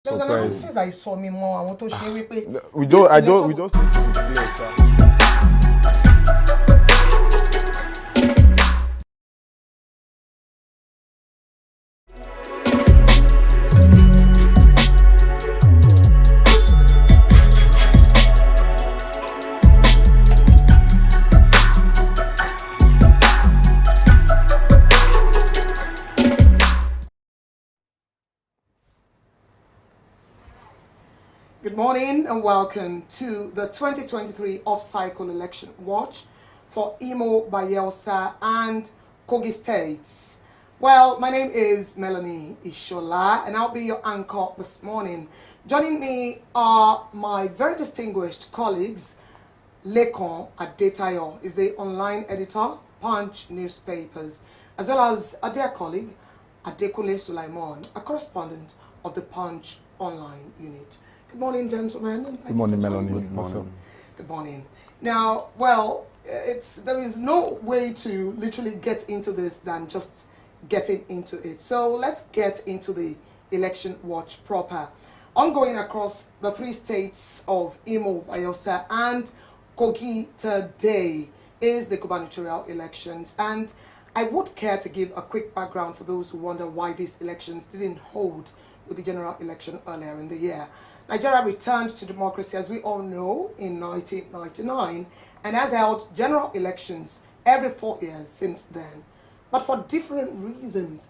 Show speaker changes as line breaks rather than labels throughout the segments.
There was an analysis I saw me more. I want to share with me.
We don't need to declare, sir.
Good morning and welcome to the 2023 off-cycle election watch for Imo, Bayelsa and Kogi states. Well, my name is Melanie Ishola and I'll be your anchor this morning. Joining me are my very distinguished colleagues. Lekon Adetayo is the online editor, Punch newspapers, as well as a dear colleague, Adekunle Sulaiman, a correspondent of the Punch online unit. Good morning, gentlemen.
Good morning, Melanie.
Good morning. Good morning. Now, well, there is no way to literally get into this than just getting into it. So let's get into the election watch proper. Ongoing across the three states of Imo, Bayelsa and Kogi today is the gubernatorial elections, and I would care to give a quick background for those who wonder why these elections didn't hold with the general election earlier in the year. Nigeria returned to democracy, as we all know, in 1999 and has held general elections every 4 years since then. But for different reasons,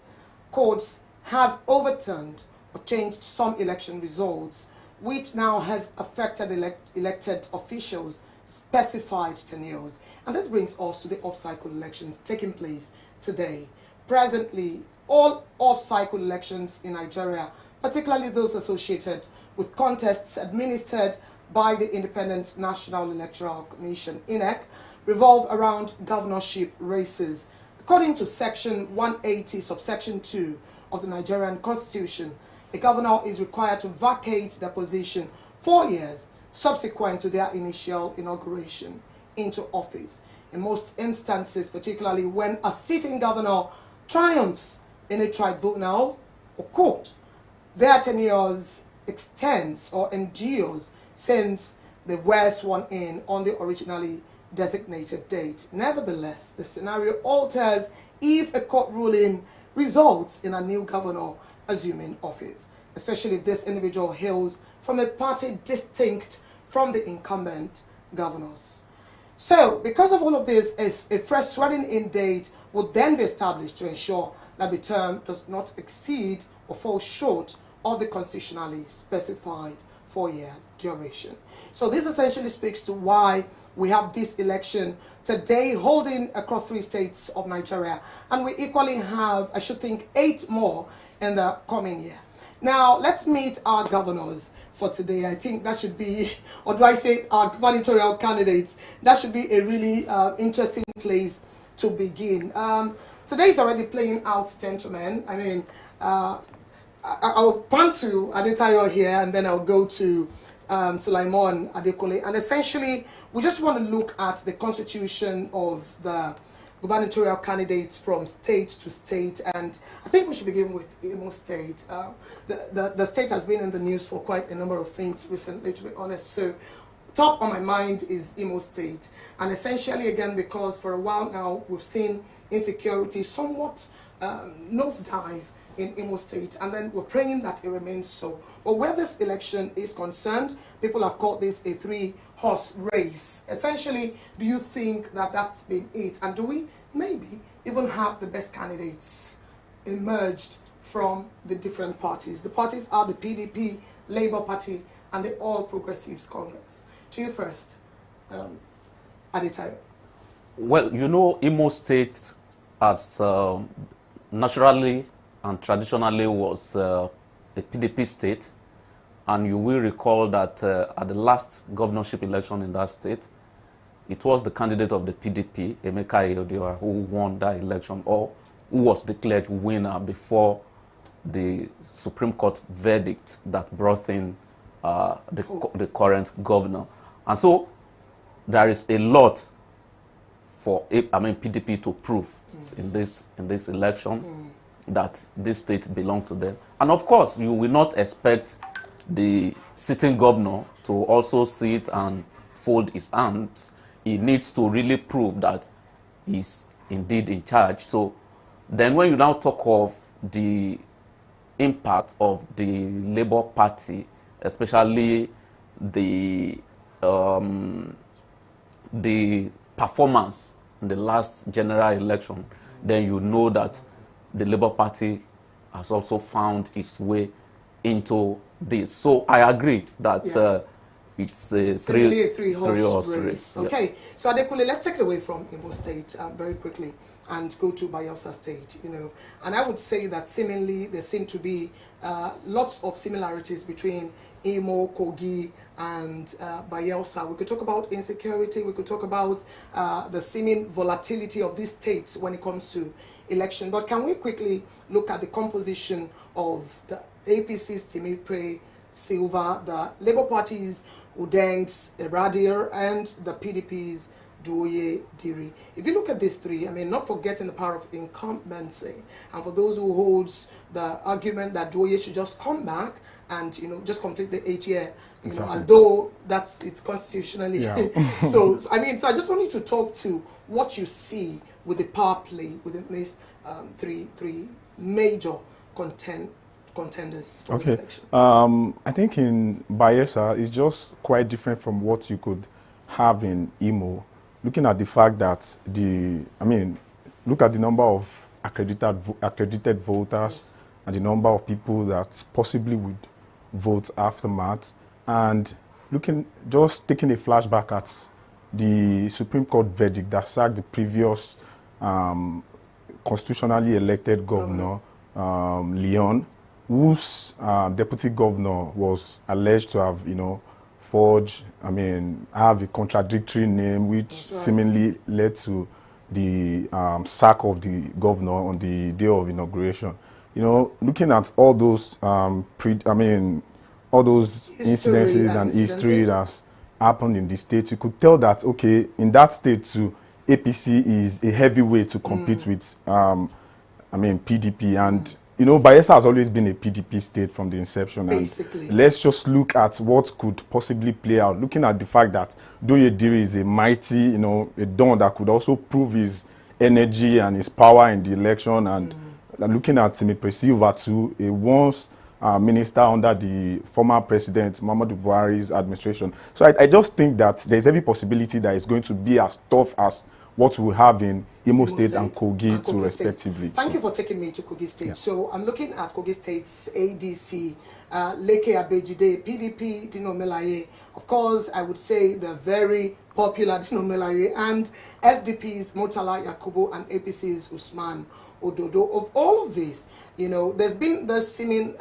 courts have overturned or changed some election results, which now has affected elected officials' specified tenures. And this brings us to the off-cycle elections taking place today. Presently, all off-cycle elections in Nigeria, particularly those associated with contests administered by the Independent National Electoral Commission, INEC, revolve around governorship races. According to Section 180, subsection 2 of the Nigerian Constitution, a governor is required to vacate their position 4 years subsequent to their initial inauguration into office. In most instances, particularly when a sitting governor triumphs in a tribunal or court, their tenures extends or endures since they were sworn in on the originally designated date. Nevertheless, the scenario alters if a court ruling results in a new governor assuming office, especially if this individual hails from a party distinct from the incumbent governors. So, because of all of this, a fresh swearing-in date would then be established to ensure that the term does not exceed or fall short of the constitutionally specified 4-year duration. So this essentially speaks to why we have this election today holding across 3 states of Nigeria, and we equally have, I should think, 8 more in the coming year. Now, let's meet our governors for today. I think that should be, or do I say our gubernatorial candidates, that should be a really interesting place to begin. Today is already playing out, gentlemen. I mean, I'll pan to Adetayo here, and then I'll go to Sulaiman Adekunle. And essentially, we just want to look at the constitution of the gubernatorial candidates from state to state. And I think we should begin with Imo State. The state has been in the news for quite a number of things recently, to be honest. So top on my mind is Imo State. And essentially, again, because for a while now, we've seen insecurity somewhat nosedive in Imo State, and then we're praying that it remains so. But where this election is concerned, people have called this a 3-horse race. Essentially, do you think that that's been it? And do we maybe even have the best candidates emerged from the different parties? The parties are the PDP, Labour Party, and the All Progressives Congress. To you first, Adetayo.
Well, you know, Imo State as naturally and traditionally was a PDP state, and you will recall that at the last governorship election in that state, it was the candidate of the PDP, Emeka Eodiwa, who won that election, or who was declared winner before the Supreme Court verdict that brought in the current governor. And so there is a lot for PDP to prove in this election that this state belongs to them. And of course, you will not expect the sitting governor to also sit and fold his hands. He needs to really prove that he's indeed in charge. So then when you now talk of the impact of the Labour Party, especially the performance in the last general election, then you know that the Labour Party has also found its way into this. So I agree that it's a three-horse race.
Okay,
yes.
so Adekunle, let's take it away from Imo State very quickly and go to Bayelsa State, And I would say that seemingly there seem to be lots of similarities between Imo, Kogi, and Bayelsa. We could talk about insecurity. We could talk about the seeming volatility of these states when it comes to election. But can we quickly look at the composition of the APC's Timipre Silva, the Labour Party's Udeng's Eradir, and the PDP's Doye Diri. If you look at these three, I mean, not forgetting the power of incumbency, and for those who holds the argument that Doye should just come back and just complete the 8-year, as though it's constitutionally. So I mean, so I just want you to talk to what you see with the power play within these three major contenders for this election.
I think in Bayelsa it's just quite different from what you could have in Imo. Looking at the fact that look at the number of accredited voters and the number of people that possibly would vote aftermath, and just taking a flashback at the Supreme Court verdict that sacked the previous constitutionally elected governor, Leon, whose deputy governor was alleged to have, forged, have a contradictory name, which seemingly led to the sack of the governor on the day of inauguration. Looking at all those, all those incidences and history that's happened in the state, you could tell that, okay, in that state too, APC is a heavyweight to compete with, PDP. And, Bayelsa has always been a PDP state from the inception.
Basically.
And let's just look at what could possibly play out. Looking at the fact that Doye Diri is a mighty, a don that could also prove his energy and his power in the election. And looking at Timipre Silva too, a once minister under the former president Muhammadu Buhari's administration. So I just think that there's every possibility that it's going to be as tough as what we have in Imo State and Kogi too, respectively.
Thank you for taking me to Kogi State. So I'm looking at Kogi State's ADC, Leke Abejide, PDP, Dino Melaye. Of course, I would say the very popular Dino Melaye, and SDP's Murtala Yakubu and APC's Usman Ododo. Of all of this, there's been the seeming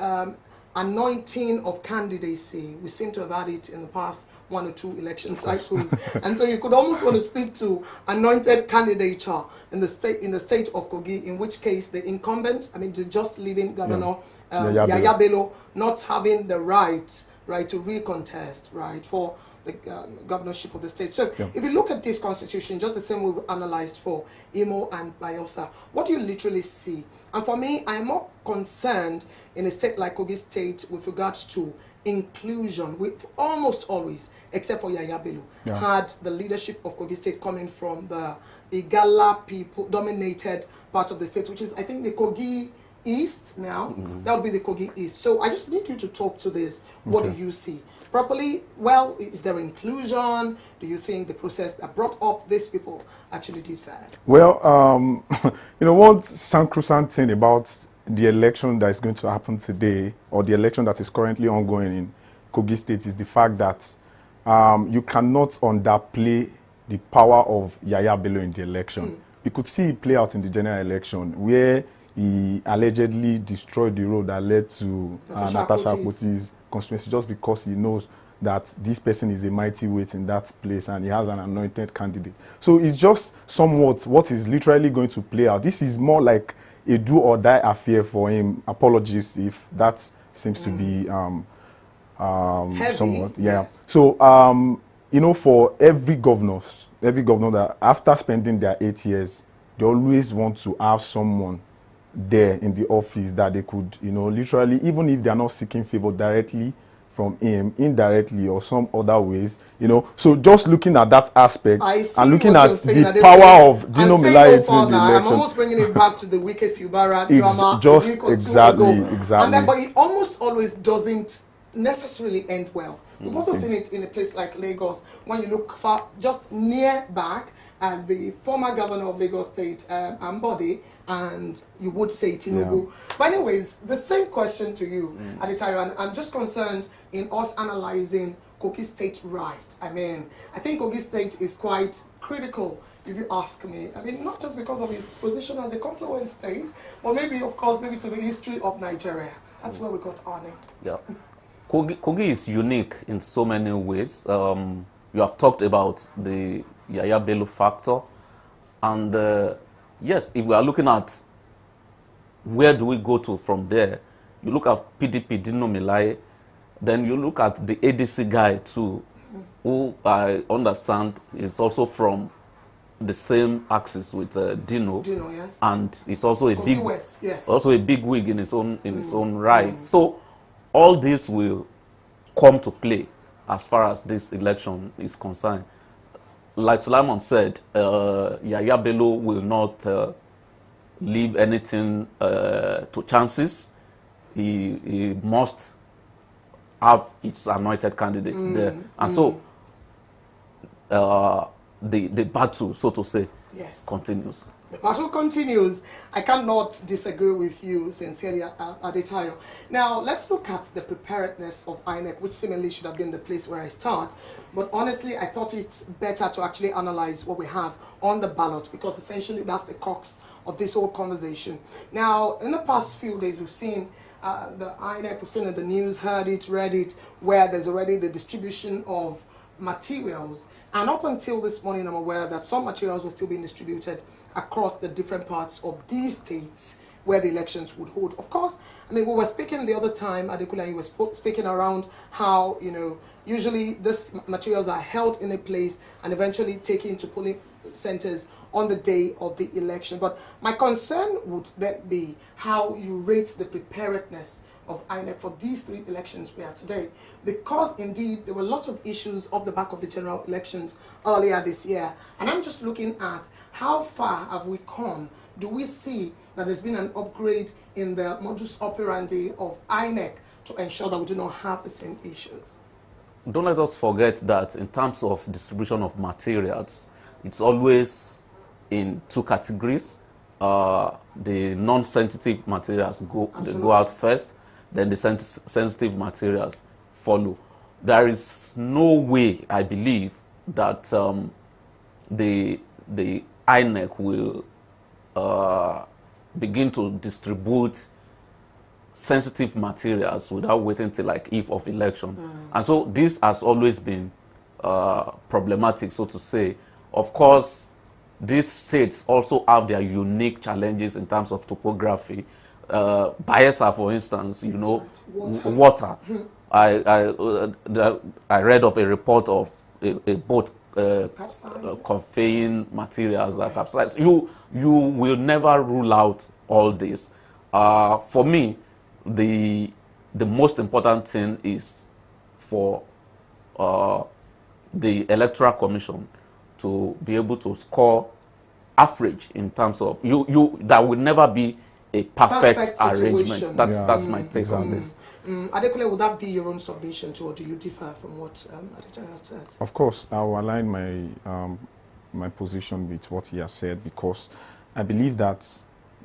anointing of candidacy. We seem to have had it in the past 1 or 2 election cycles, and so you could almost want to speak to anointed candidature in the state of Kogi, in which case the incumbent, the just leaving governor Yaya Bello, not having the right to recontest for the governorship of the state. So if you look at this constitution, just the same way we analyzed for Imo and Bayelsa, what do you literally see? And for me, I'm more concerned in a state like Kogi State with regards to inclusion. We've almost always, except for Yaya Bello, had the leadership of Kogi State coming from the Igala people dominated part of the state, which is, I think, the Kogi East now. That would be the Kogi East. So I just need you to talk to this. What do you see? Properly, well, is there inclusion? Do you think the process that brought up these people actually did fair?
Well, one sacrosanct thing about the election that is going to happen today, or the election that is currently ongoing in Kogi State, is the fact that you cannot underplay the power of Yaya Bello in the election. You could see it play out in the general election, where he allegedly destroyed the road that led to Natasha Akpoti's constituency, just because he knows that this person is a mighty weight in that place and he has an anointed candidate. So it's just somewhat what is literally going to play out. This is more like a do or die affair for him. Apologies if that seems to be somewhat. Yes. So for every governor that after spending their 8 years, they always want to have someone there in the office that they could, literally, even if they are not seeking favor directly from him indirectly or some other ways, you know. So just looking at that aspect and looking at the power of Dino Melaye during the election.
I'm almost bringing it back to the Wike Fubara drama
just
a week or
exactly,
two ago.
exactly.
And then, but it almost always doesn't necessarily end well. We've also seen it in a place like Lagos, when you look far, just near back, as the former governor of Lagos State, Ambode, and you would say Tinubu. Yeah. But anyways, the same question to you, Adetayo, and I'm just concerned in us analyzing Kogi State right. I mean, I think Kogi State is quite critical, if you ask me. I mean, not just because of its position as a confluent state, but maybe, of course, maybe to the history of Nigeria. That's where we got our name.
Yeah. Kogi is unique in so many ways. You have talked about the Yaya Bello factor. And yes, if we are looking at where do we go to from there, you look at PDP, Dino Melaye, then you look at the ADC guy too, who I understand is also from the same axis with Dino.
Dino, yes.
And it's also a big
West, yes.
Also a big wig in its own right. So all this will come to play as far as this election is concerned. Like Sulaiman said, Yaya Bello will not leave anything to chances. He must have its anointed candidates there. And so the battle, so to say, continues.
The battle continues. I cannot disagree with you sincerely, Adetayo. Now, let's look at the preparedness of INEC, which seemingly should have been the place where I start. But honestly, I thought it's better to actually analyze what we have on the ballot, because essentially that's the crux of this whole conversation. Now, in the past few days, we've seen the INEC, we've seen in the news, heard it, read it, where there's already the distribution of materials. And up until this morning, I'm aware that some materials were still being distributed across the different parts of these states where the elections would hold. Of course, I mean, we were speaking the other time, Adekula, you were speaking around how, you know, usually these materials are held in a place and eventually taken to polling centers on the day of the election. But my concern would then be how you rate the preparedness of INEC for these three elections we have today, because indeed there were lots of issues off the back of the general elections earlier this year. And I'm just looking at how far have we come. Do we see that there's been an upgrade in the modus operandi of INEC to ensure that we do not have the same issues?
Don't let us forget that in terms of distribution of materials, it's always in two categories. The non-sensitive materials go out first, then the sensitive materials follow. There is no way, I believe, that the INEC will begin to distribute sensitive materials without waiting till like eve of election. And so this has always been problematic, so to say. Of course, these states also have their unique challenges in terms of topography. Bayelsa, for instance, you know, water. I read of a report of a boat conveying materials that capsize. You will never rule out all this. For me, the most important thing is for the Electoral Commission to be able to score average in terms of that will never be a perfect arrangement. That's my take on this.
Adekule, would that be your own submission to, or do you differ from what Adetayo said?
Of course, I will align my position with what he has said, because I believe that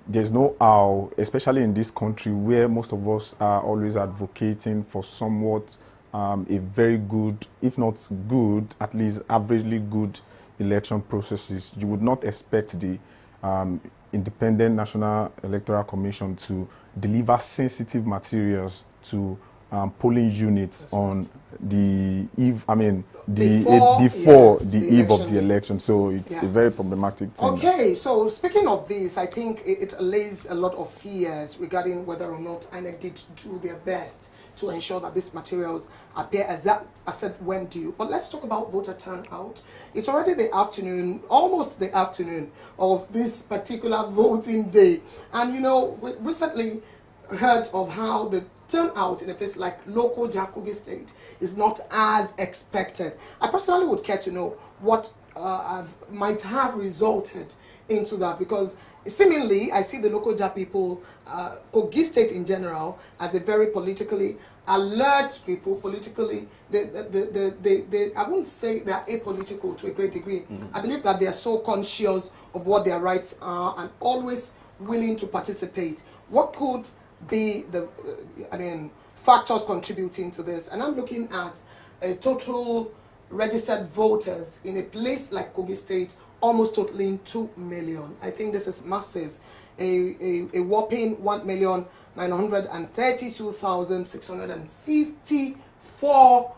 there's no how, especially in this country where most of us are always advocating for somewhat a very good, if not good, at least averagely good election processes. You would not expect the Independent National Electoral Commission to deliver sensitive materials to polling units on the eve, before the eve of the election. So it's a very problematic thing.
Okay, so speaking of this, I think it allays a lot of fears regarding whether or not INEC did do their best to ensure that these materials appear as said when due. But let's talk about voter turnout. It's already the afternoon, almost the afternoon of this particular voting day. And you know, we recently heard of how the turnout in a place like local Kogi State is not as expected. I personally would care to know what might have resulted into that, because seemingly I see the local people, Kogi State in general, as a very politically alert people. Politically, I wouldn't say they are apolitical to a great degree. I believe that they are so conscious of what their rights are and always willing to participate. What could be the factors contributing to this? And I'm looking at a total registered voters in a place like Kogi State almost totaling 2 million. I think this is massive. A whopping 1,932,654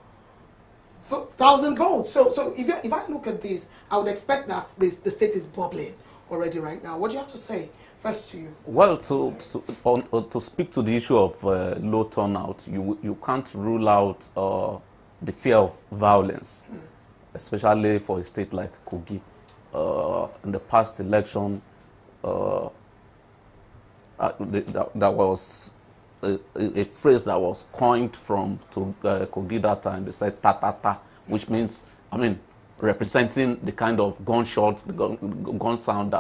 votes. So if I look at this, I would expect that the state is bubbling already right now. What do you have to say? First to you.
Well, to speak to the issue of low turnout, you can't rule out the fear of violence, especially for a state like Kogi. In the past election, there was a phrase that was coined to Kogi that time. They said "ta ta ta," which means, representing the kind of gunshots, the gun sound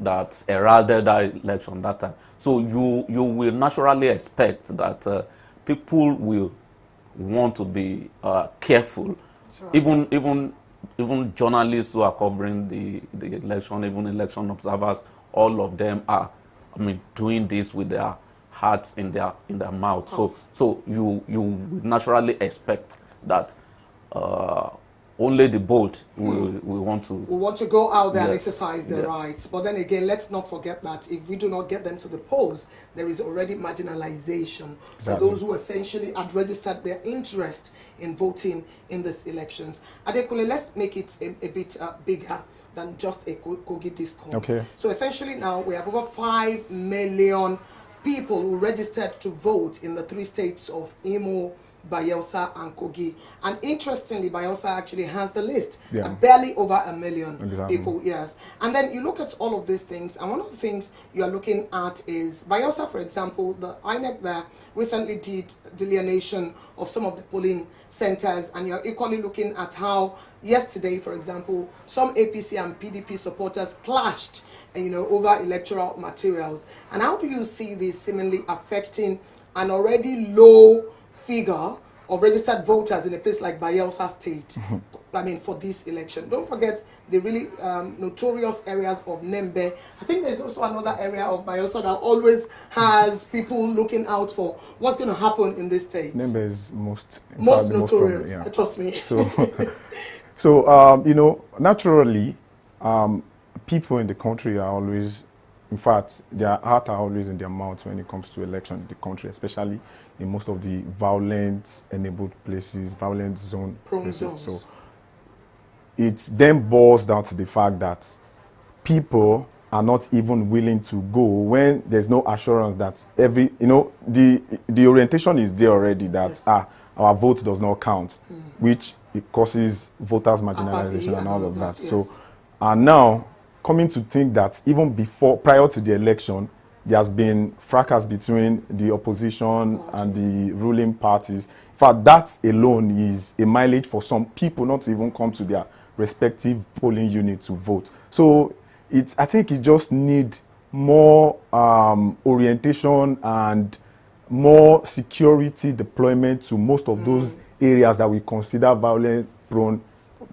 that heralded that election that time. So you will naturally expect that people will want to be careful. Sure. Even journalists who are covering the election, even election observers, all of them are, doing this with their hearts in their mouth. Oh. So you naturally expect that only the bold will want to
go out there and exercise their rights. But then again, let's not forget that if we do not get them to the polls, there is already marginalization for those who essentially had registered their interest in voting in these elections. Adekunle, let's make it a bit bigger than just a Kogi discourse. Okay. So essentially now we have over 5 million people who registered to vote in the 3 states of Imo, Bayelsa and Kogi. And interestingly, Bayelsa actually has the list. Yeah. Barely over 1 million people, yes. And then you look at all of these things, and one of the things you are looking at is Bayelsa, for example, the INEC there recently did delineation of some of the polling centers, and you're equally looking at how yesterday, for example, some APC and PDP supporters clashed over electoral materials. And how do you see this seemingly affecting an already low figure of registered voters in a place like Bayelsa State, for this election? Don't forget the really notorious areas of Nembe. I think there's also another area of Bayelsa that always has people looking out for what's going to happen in this state.
Nembe is most
notorious, trust me.
So naturally, people in the country are always, in fact, their heart are always in their mouth when it comes to election in the country, especially in most of the violence-enabled places, violent zone places. So it then boils down to the fact that people are not even willing to go when there's no assurance that the orientation is there already that our vote does not count, which it causes voters marginalization and all of that. Yes. So, and now coming to think that even prior to the election, there has been fracas between the opposition and the ruling parties. In fact, that alone is a mileage for some people not to even come to their respective polling unit to vote. So I think it just needs more orientation and more security deployment to most of those areas that we consider violent-prone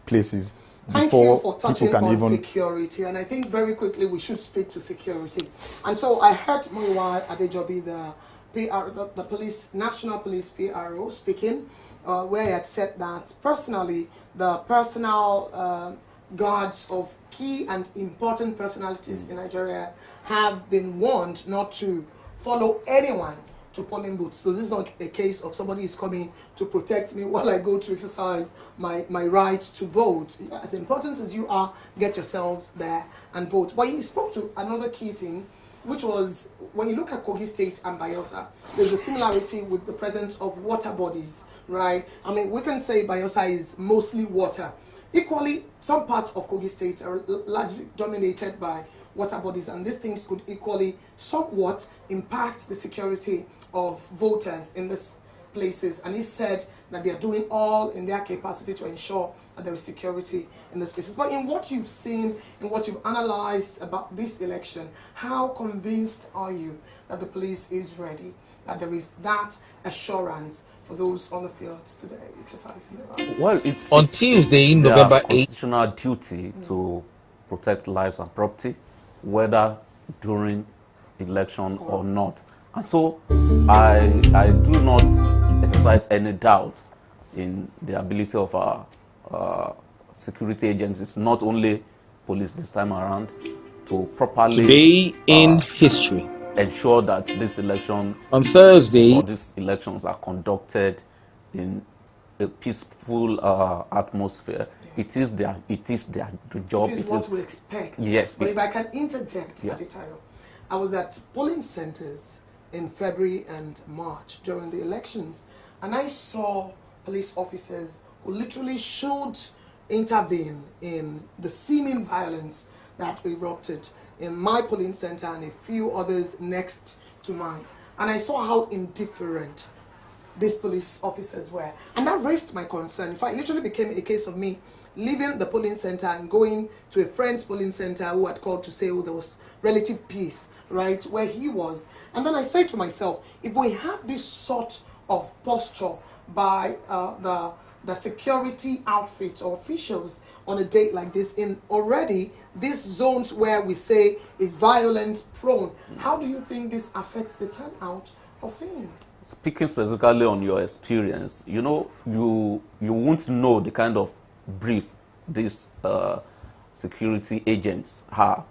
places.
Thank you for touching on security, and I think very quickly we should speak to security. And so I heard Muyiwa Adejobi, the police, National Police PRO, speaking, where he had said that personally, the personal guards of key and important personalities in Nigeria have been warned not to follow anyone to polling booths. So this is not a case of somebody is coming to protect me while I go to exercise my right to vote. As important as you are, get yourselves there and vote. But he spoke to another key thing, which was when you look at Kogi State and Bayelsa, there's a similarity with the presence of water bodies, right? We can say Bayelsa is mostly water. Equally, some parts of Kogi State are largely dominated by water bodies, and these things could equally somewhat impact the security of voters in these places, and he said that they are doing all in their capacity to ensure that there is security in these places. But in what you've seen, in what you've analyzed about this election, how convinced are you that the police is ready, that there is that assurance for those on the field today exercising their rights?
Well, it's
On Tuesday,
their
November 8th.
constitutional duty to protect lives and property, whether during election or not. And so I do not exercise any doubt in the ability of our security agencies, not only police this time around, to properly
Today in history.
ensure that this election
On Thursday,
or these elections are conducted in a peaceful atmosphere. It is their job.
It is what we expect.
Yes.
But if I can interject,
Yeah.
Aditayo, I was at polling centers in February and March during the elections, and I saw police officers who literally should intervene in the seeming violence that erupted in my polling center and a few others next to mine. And I saw how indifferent these police officers were. And that raised my concern. In fact, it literally became a case of me leaving the polling center and going to a friend's polling center who had called to say, oh, there was relative peace, right, where he was. And then I said to myself, if we have this sort of posture by the security outfits or officials on a date like this in already these zones where we say is violence prone, how do you think this affects the turnout of things?
Speaking specifically on your experience, you know, you won't know the kind of brief these security agents have.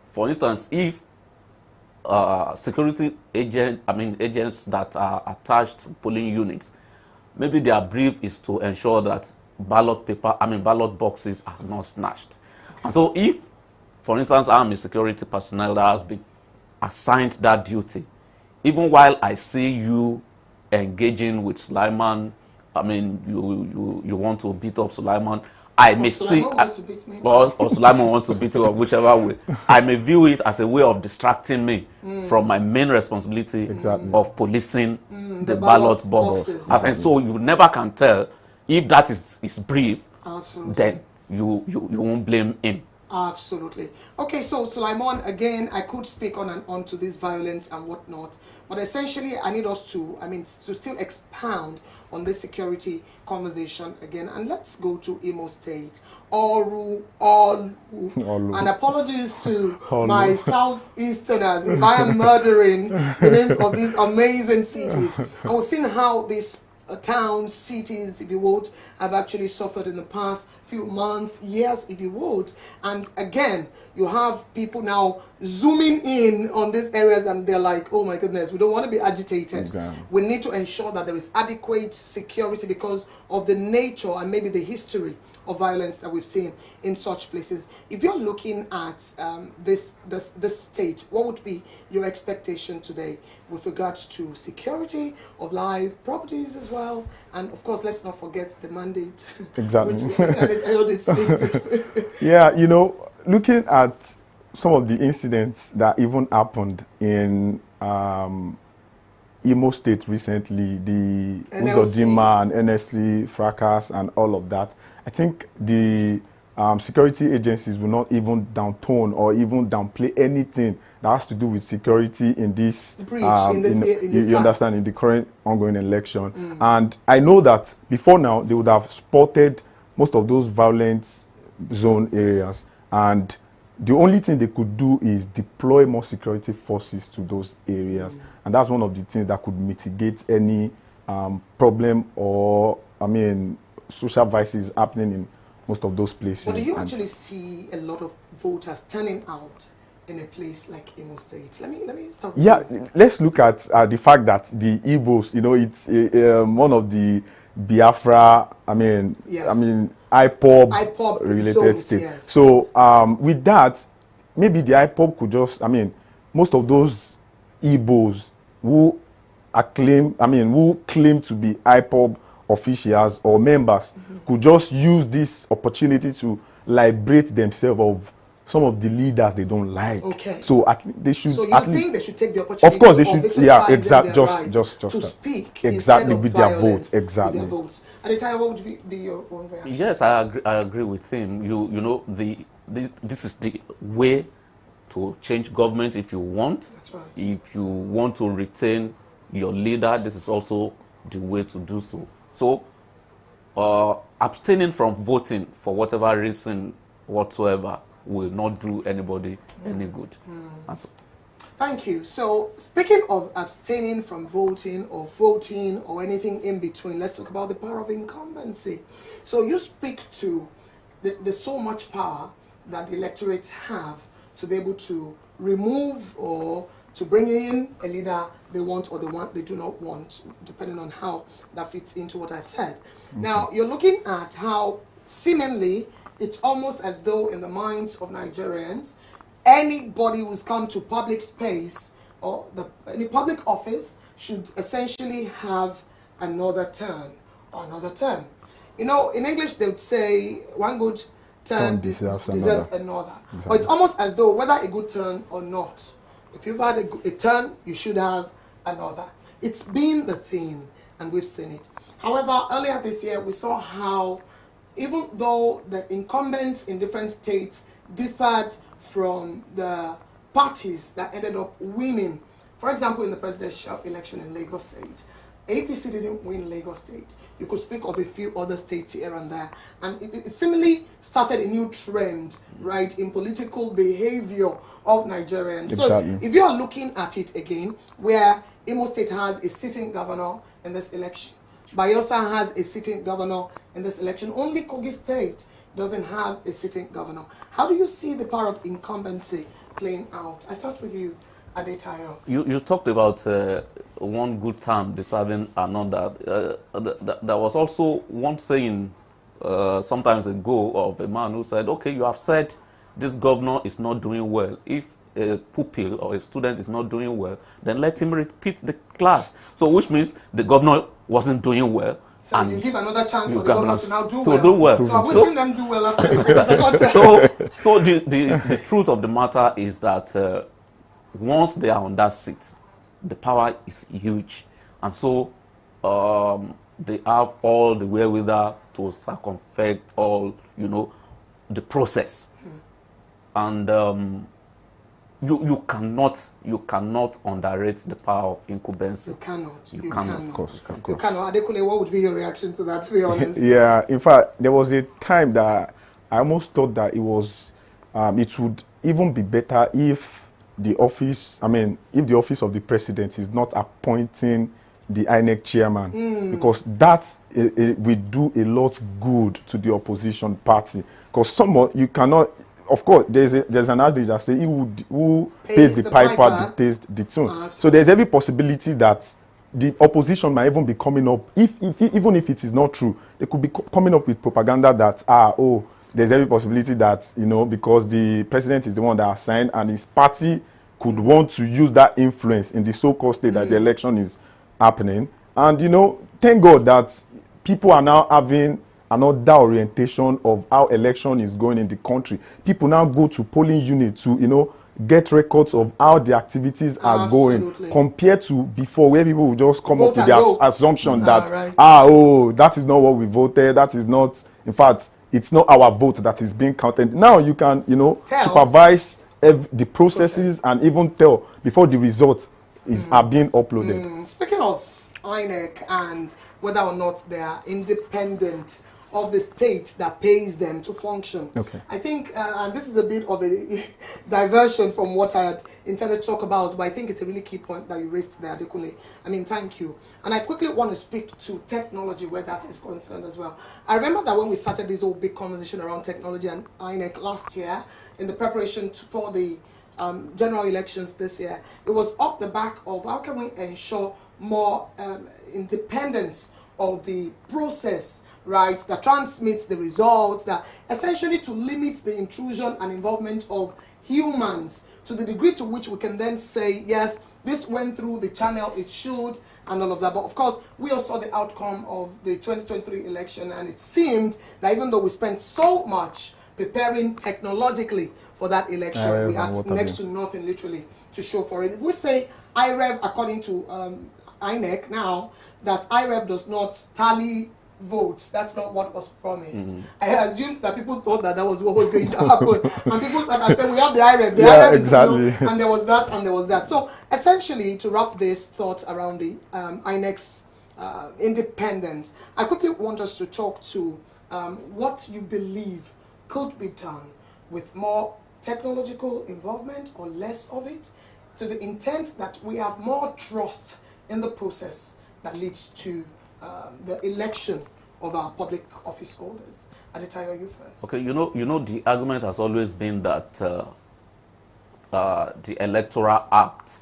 For instance, if security agents that are attached to polling units, maybe their brief is to ensure that ballot boxes are not snatched. And so if, for instance, I'm a security personnel that has been assigned that duty, even while I see you engaging with Sulaiman, you want to beat up Sulaiman, I may see, or Sulaiman wants to beat you up, whichever way. I may view it as a way of distracting me from my main responsibility of policing the ballot boxes. And so you never can tell if that is brief.
Absolutely.
Then you won't blame him.
Absolutely. Okay, so Sulaiman, again, I could speak on and on to this violence and whatnot, but essentially I need us to still expound on this security conversation again. And let's go to Imo State. Olu. And apologies to my southeasterners if I am murdering the names of these amazing cities. And we've seen how these towns, cities, if you would, have actually suffered in the past few months, years, if you would. And again, you have people now zooming in on these areas and they're like, oh my goodness, we don't want to be agitated.
Exactly.
We need to ensure that there is adequate security because of the nature and maybe the history of violence that we've seen in such places. If you're looking at this state, what would be your expectation today with regards to security of live properties as well? And of course, let's not forget the mandate.
Exactly.
Which I did speak to.
Yeah, you know, looking at some of the incidents that even happened in Imo State recently, the Uzodinma and NSC fracas and all of that, I think the security agencies will not even downtone or even downplay anything that has to do with security in this, you understand, in the current ongoing election. And I know that before now, they would have spotted most of those violent zone areas. And the only thing they could do is deploy more security forces to those areas. And that's one of the things that could mitigate any problem or, social vices happening in most of those places.
But do you actually see a lot of voters turning out in a place like Imo State? Let me start with you.
Let's look at the fact that the Igbos, it's one of the Biafra, IPOB related
zones,
state.
yes,
So with that, maybe the IPOB could just, most of those Igbos who claim to be IPOB officials or members could just use this opportunity to liberate themselves of some of the leaders they don't like.
Okay.
So they should.
So you
at
think
least,
they should take the opportunity?
of course, they
of
should.
exercising
Yeah, exactly.
their
Just
right to speak
exactly
instead of
with their
violence
vote. Exactly.
With their vote. Adetaya, what would be your own reaction?
Yes, I agree with him. You know, this is the way to change government if you want.
That's right.
If you want to retain your leader, this is also the way to do so. So, abstaining from voting for whatever reason whatsoever will not do anybody any good. And so,
Thank you. So, speaking of abstaining from voting or anything in between, let's talk about the power of incumbency. So, you speak to the so much power that the electorate have to be able to remove or to bring in a leader they want or they do not want, depending on how that fits into what I've said. Okay. Now, you're looking at how seemingly it's almost as though in the minds of Nigerians, anybody who's come to public space or any public office should essentially have another turn or another term. You know, in English they would say one good turn deserves another. Exactly. But it's almost as though whether a good turn or not, if you've had a turn, you should have another. It's been the theme, and we've seen it. However, earlier this year, we saw how even though the incumbents in different states differed from the parties that ended up winning, for example, in the presidential election in Lagos State, APC didn't win Lagos State. You could speak of a few other states here and there. And it seemingly started a new trend, right, in political behavior of Nigerians.
Exactly.
So if you are looking at it again, where Imo State has a sitting governor in this election, Bayelsa has a sitting governor in this election, only Kogi State doesn't have a sitting governor. How do you see the power of incumbency playing out? I start with you, Adetayo.
You talked about one good term deserving another. There was also one saying sometimes ago of a man who said, okay, you have said this governor is not doing well. If a pupil or a student is not doing well, then let him repeat the class. So which means the governor wasn't doing well.
So
and
you give another chance for the governor to now do well.
Do well.
So I'm wishing them do well after they take the contest.
So the truth of the matter is that once they are on that seat, the power is huge. And so they have all the wherewithal to circumvent all, the process. And you cannot underrate the power of incumbency.
You cannot.
You cannot.
Of course.
You cannot. Adekule, what would be your reaction to that, to be honest?
Yeah, in fact, there was a time that I almost thought that it would even be better if the office of the president is not appointing the INEC chairman, because that will do a lot good to the opposition party. Because you cannot. Of course, there's an adage that says, who pays the piper dictates the tune. So there's every possibility that the opposition might even be coming up, even if it is not true, they could be coming up with propaganda that, there's every possibility that, because the president is the one that assigned and his party could want to use that influence in the so-called state that the election is happening. And, thank God that people are now having another orientation of how election is going in the country. People now go to polling units to, get records of how the activities are going, compared to before, where people would just come up with the assumption that, that is not what we voted, that is not, in fact, it's not our vote that is being counted. Now you can, supervise the processes and even tell before the results are being uploaded.
Speaking of INEC and whether or not they are independent of the state that pays them to function.
Okay.
I think, and this is a bit of a diversion from what I had intended to talk about, but I think it's a really key point that you raised there, Adekunle. I mean, thank you. And I quickly want to speak to technology where that is concerned as well. I remember that when we started this whole big conversation around technology and INEC last year, in the preparation for the general elections this year, it was off the back of how can we ensure more independence of the process, right, that transmits the results, that essentially to limit the intrusion and involvement of humans to the degree to which we can then say, yes, this went through the channel it should, and all of that. But of course, we all saw the outcome of the 2023 election, and it seemed that even though we spent so much preparing technologically for that election.
IREV
We
and
had
what
next
have
to nothing literally to show for it. We say IREV, according to INEC now, that IREV does not tally votes. That's not what was promised. I assumed that people thought that that was what was going to happen. And people started saying, we have the IREV. The
Yeah,
IREV is,
exactly.
and there was that and there was that. So essentially, to wrap this thought around the INEC's independence, I quickly want us to talk to what you believe could be done with more technological involvement or less of it, to the intent that we have more trust in the process that leads to the election of our public office holders. Adetayo, you first.
Okay, you know, the argument has always been that the Electoral Act,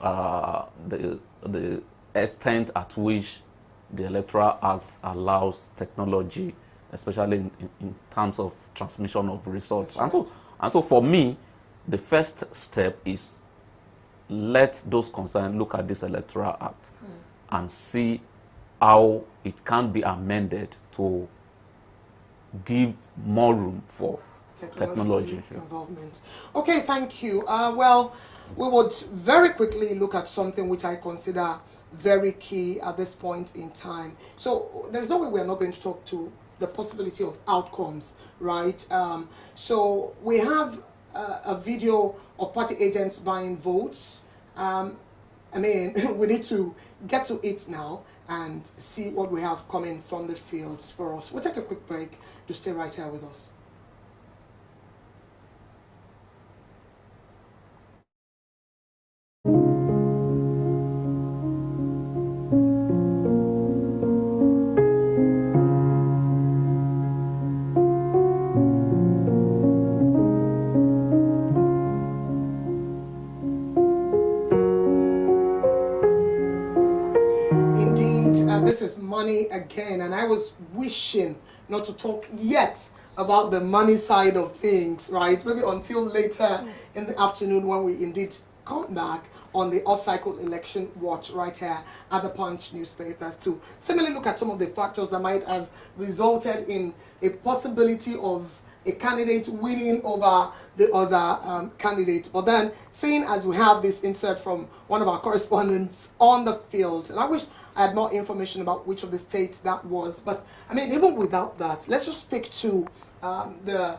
the extent at which the Electoral Act allows technology, especially in terms of transmission of results. And so for me, the first step is let those concerned look at this Electoral Act and see how it can be amended to give more room for technology
involvement. Okay, thank you. Well, we would very quickly look at something which I consider very key at this point in time. So there's no way we are not going to talk to the possibility of outcomes, right? So we have a video of party agents buying votes. I mean, we need to get to it now and see what we have coming from the fields for us. We'll take a quick break to stay right here with us. This is money again, and I was wishing not to talk yet about the money side of things, right? Maybe until later in the afternoon when we indeed come back on the off-cycle election watch right here at the Punch newspapers to similarly look at some of the factors that might have resulted in a possibility of a candidate winning over the other candidate. But then, seeing as we have this insert from one of our correspondents on the field, and I wish I had more information about which of the states that was. But, I mean, even without that, let's just speak to the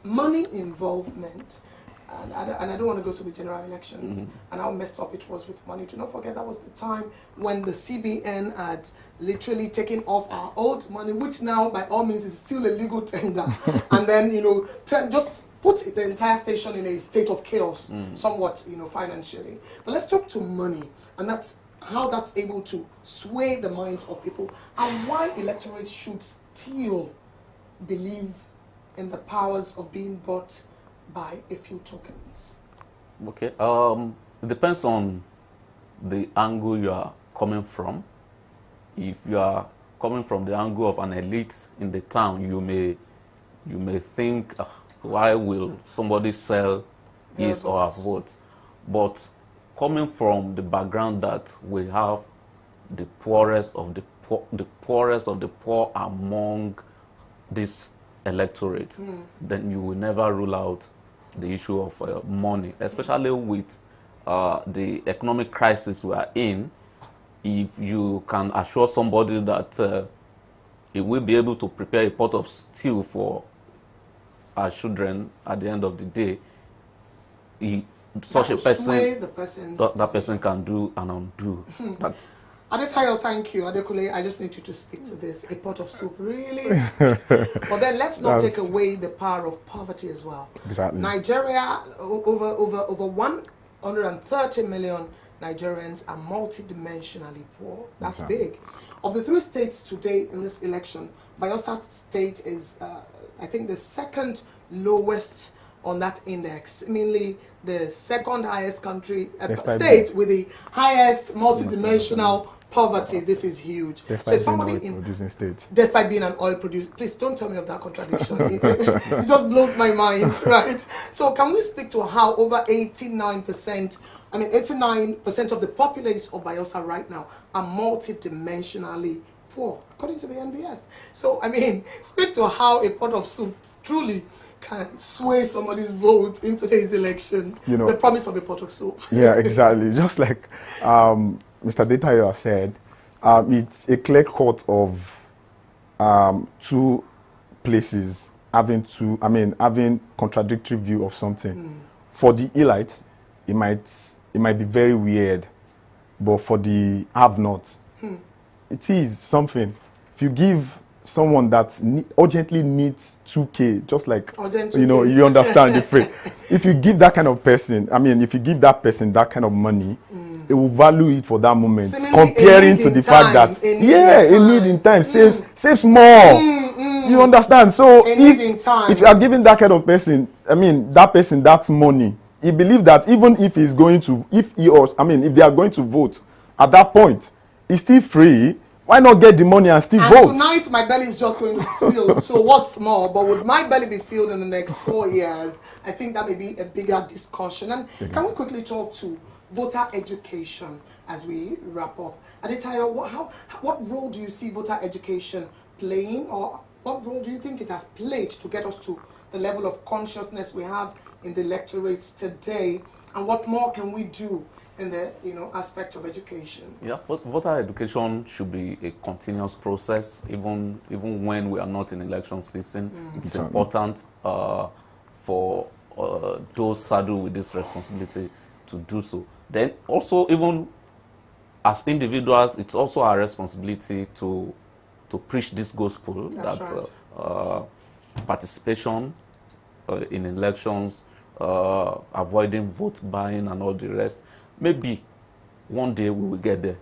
money involvement. And I don't want to go to the general elections and how messed up it was with money. Do not forget that was the time when the CBN had literally taken off our old money, which now, by all means, is still a legal tender. And then, you know, just put the entire station in a state of chaos, somewhat, you know, financially. But let's talk to money, and that's how that's able to sway the minds of people, and why electorates should still believe in the powers of being bought by a few tokens.
Okay, it depends on the angle you are coming from. If you are coming from the angle of an elite in the town, you may think, why will somebody sell his or her votes? But coming from the background that we have the poorest of the poor among this electorate, then you will never rule out the issue of money, especially with the economic crisis we are in. If you can assure somebody that he will be able to prepare a pot of stew for our children at the end of the day, such a person, that person can do and undo. That's
Adetayo, thank you. Adekule, I just need you to speak to this. A pot of soup, really? But then let's not take away the power of poverty as well.
Exactly.
Nigeria, over 130 million Nigerians are multidimensionally poor. That's big. Of the 3 states today in this election, Bayelsa State is, I think, the second lowest on that index, mainly the second highest country state with the highest multidimensional poverty. This is huge.
Despite so if being producing state.
Despite being an oil producer, please don't tell me of that contradiction. It just blows my mind, right? So can we speak to how over 89% of the populace of Bayelsa right now are multidimensionally poor, according to the NBS. So, I mean, speak to how a pot of soup truly can sway somebody's vote in today's election.
You know,
the promise of a pot of soap.
Yeah, exactly. Just like Mr. Detayo said, it's a clear cut of two places having contradictory view of something. For the elite, it might be very weird, but for the have-not, it is something. If you give someone that urgently needs 2K, just like, you know, you understand the phrase. If you give that kind of person, if you give that person that kind of money, it will value it for that moment, comparing to the fact that, a need in time saves more. You understand? So if you are giving that kind of person, that person, that's money, he believes that even if he's going to, if they are going to vote at that point, it's still free. Why not get the money and still vote?
Tonight, my belly is just going to be filled. So what's more? But would my belly be filled in the next 4 years? I think that may be a bigger discussion. And can we quickly talk to voter education as we wrap up? Adetayo, what role do you see voter education playing, or what role do you think it has played to get us to the level of consciousness we have in the electorates today? And what more can we do in the aspect of education? Yeah,
voter education should be a continuous process, even when we are not in election season. It's important for those saddled with this responsibility to do so. Then also, even as individuals, it's also our responsibility to preach this gospel. That's that participation in elections, avoiding vote buying and all the rest. Maybe one day we will get there.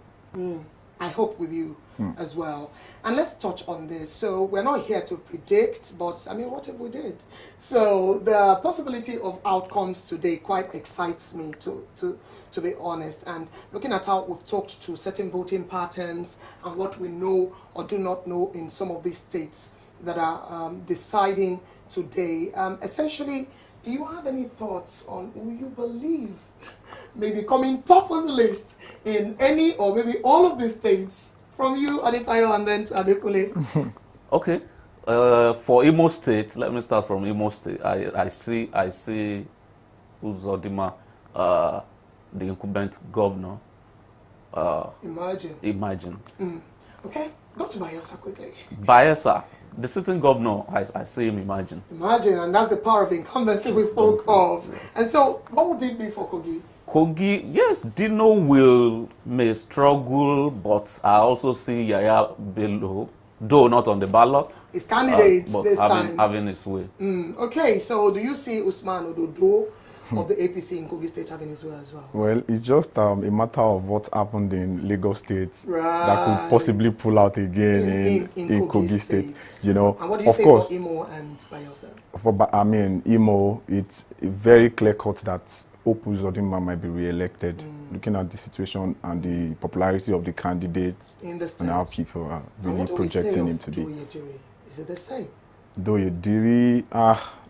I hope with you as well. And let's touch on this. So we're not here to predict, but what if we did? So the possibility of outcomes today quite excites me, to be honest. And looking at how we've talked to certain voting patterns and what we know or do not know in some of these states that are deciding today, essentially, do you have any thoughts on who you believe maybe coming top on the list in any or maybe all of the states? From you, Adetayo, and then to Adekunle.
Okay. For Imo State, let me start from Imo State. I see Uzodimma, the incumbent governor. Imagine.
Okay, go to Bayelsa quickly.
Bayelsa, the sitting governor, I see him imagine.
Imagine, and that's the power of incumbency we spoke of. And so, what would it be for Kogi?
Kogi, yes, Dino may struggle, but I also see Yaya Bello, though not on the ballot.
His candidates
but
this time.
having his way.
Okay, so do you see Usman Ododo of the APC in Kogi State having his way as well?
Well, it's just a matter of what happened in Lagos State that could possibly pull out again in Kogi State.
And what do you say for Imo and Bayelsa?
For Imo, it's very clear cut that Opus Uzodimma might be re-elected, looking at the situation and the popularity of the candidates and how people are really projecting him to be.
Is it the same?
Doyediri,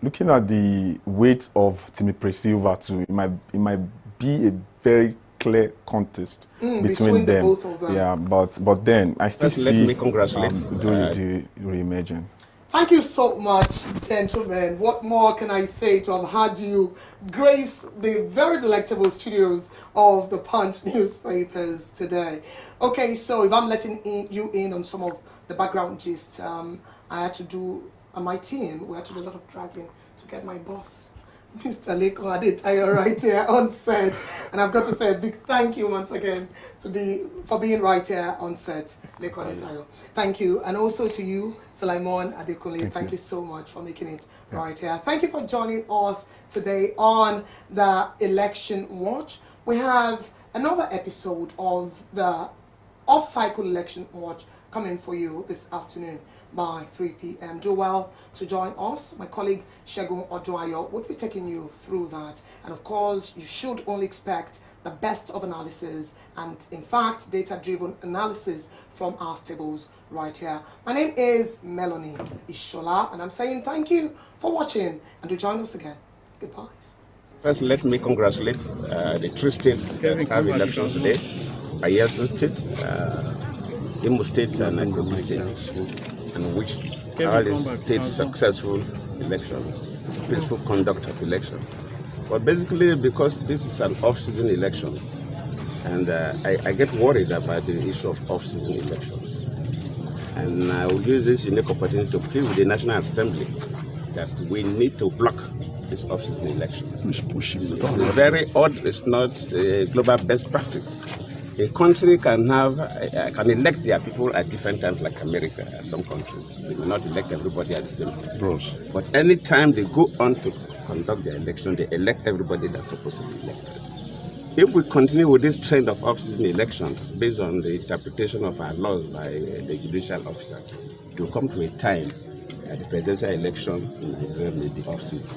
looking at the weight of Timipre Silva too, it might be a very clear contest between them.
Both of them.
Yeah, but then I still see
let me congratulate
Doyediri re-emerging.
Thank you so much, gentlemen. What more can I say to have had you grace the very delectable studios of the Punch newspapers today? Okay, so if I'm letting you in on some of the background gist, I had to do, my team, we had to do a lot of dragging to get my boss, Mr. Leko Adetayo, right here on set. And I've got to say a big thank you once again for being right here on set, Leko Adetayo. Thank you. And also to you, Sulaimon Adekunle. Thank you so much for making it right here. Thank you for joining us today on the Election Watch. We have another episode of the off-cycle Election Watch coming for you this afternoon by 3 p.m. Do well to join us. My colleague Shegun Ojoayo will be taking you through that. And of course, you should only expect the best of analysis and, in fact, data-driven analysis from our tables right here. My name is Melanie Ishola, and I'm saying thank you for watching, and to join us again. Goodbye.
First, let me congratulate the three states that have elections today: Bayelsa State, Imo State, and Kogi State, and which are the states successful elections, peaceful conduct of elections. But basically, because this is an off-season election, and I get worried about the issue of off-season elections. And I will use this unique opportunity to plead with the National Assembly that we need to block this off-season election. It's very odd. It's not a global best practice. A country can elect their people at different times, like America. Some countries they may not elect everybody at the same time. But any time they go on to conduct their election, they elect everybody that's supposed to be elected. If we continue with this trend of off-season elections, based on the interpretation of our laws by the judicial officer, it will come to a time that the presidential election in Nigeria may be off-season.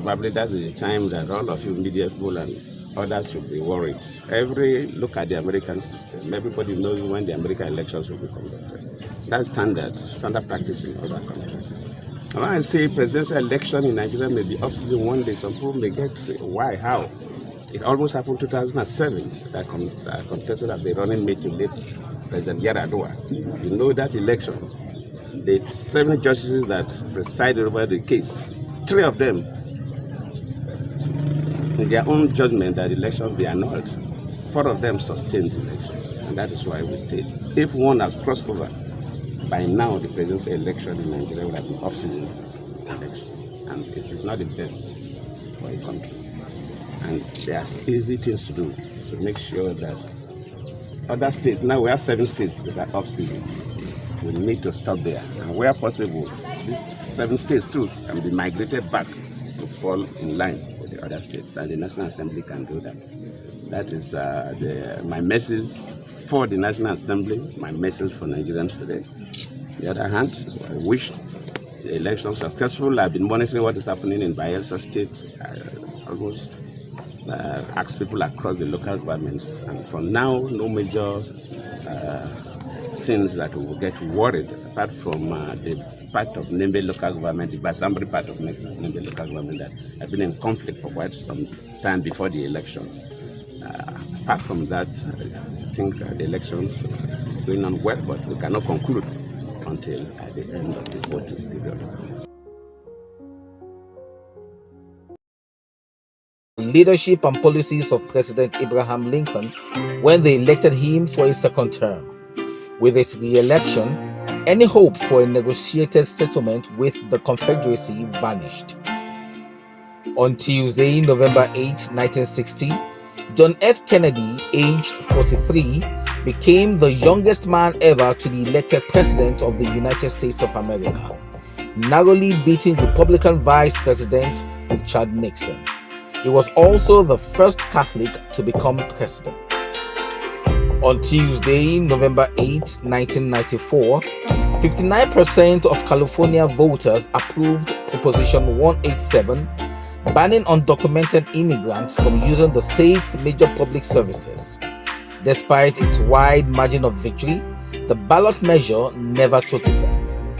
Probably that's the time that all of you media people and others should be worried. Look at the American system. Everybody knows when the American elections will be conducted. That's standard practice in other countries. And when I say presidential election in Nigeria may be off-season one day, some people may get why, how? It almost happened in 2007. I contested as a running mate to late President Yar'Adua. You know that election, the 7 justices that presided over the case, 3 of them, in their own judgment, that the election be annulled. 4 of them sustained the election, and that is why we stayed. If one has crossed over, by now the presidential election in Nigeria would have been off-season election, and it is not the best for a country. And there are easy things to do to make sure that other states, now we have 7 states that are off-season, we need to stop there. And where possible, these 7 states too can be migrated back to fall in line with the other states, and the National Assembly can do that. That is my message for the National Assembly, my message for Nigerians today. On the other hand, I wish the election successful. I've been monitoring what is happening in Bayelsa State. I almost ask people across the local governments, and for now, no major things that we will get worried, apart from the part of Nembe local government, the Basambri part of Nembe local government that have been in conflict for quite some time before the election. Apart from that, I think the elections are going on well, but we cannot conclude until at the end of the voting period.
Leadership and policies of President Abraham Lincoln when they elected him for a second term. With his re-election, any hope for a negotiated settlement with the Confederacy vanished. On Tuesday, November 8, 1960, John F. Kennedy, aged 43, became the youngest man ever to be elected President of the United States of America, narrowly beating Republican Vice President Richard Nixon. He was also the first Catholic to become president. On Tuesday, November 8, 1994, 59% of California voters approved Proposition 187, banning undocumented immigrants from using the state's major public services. Despite its wide margin of victory, the ballot measure never took effect.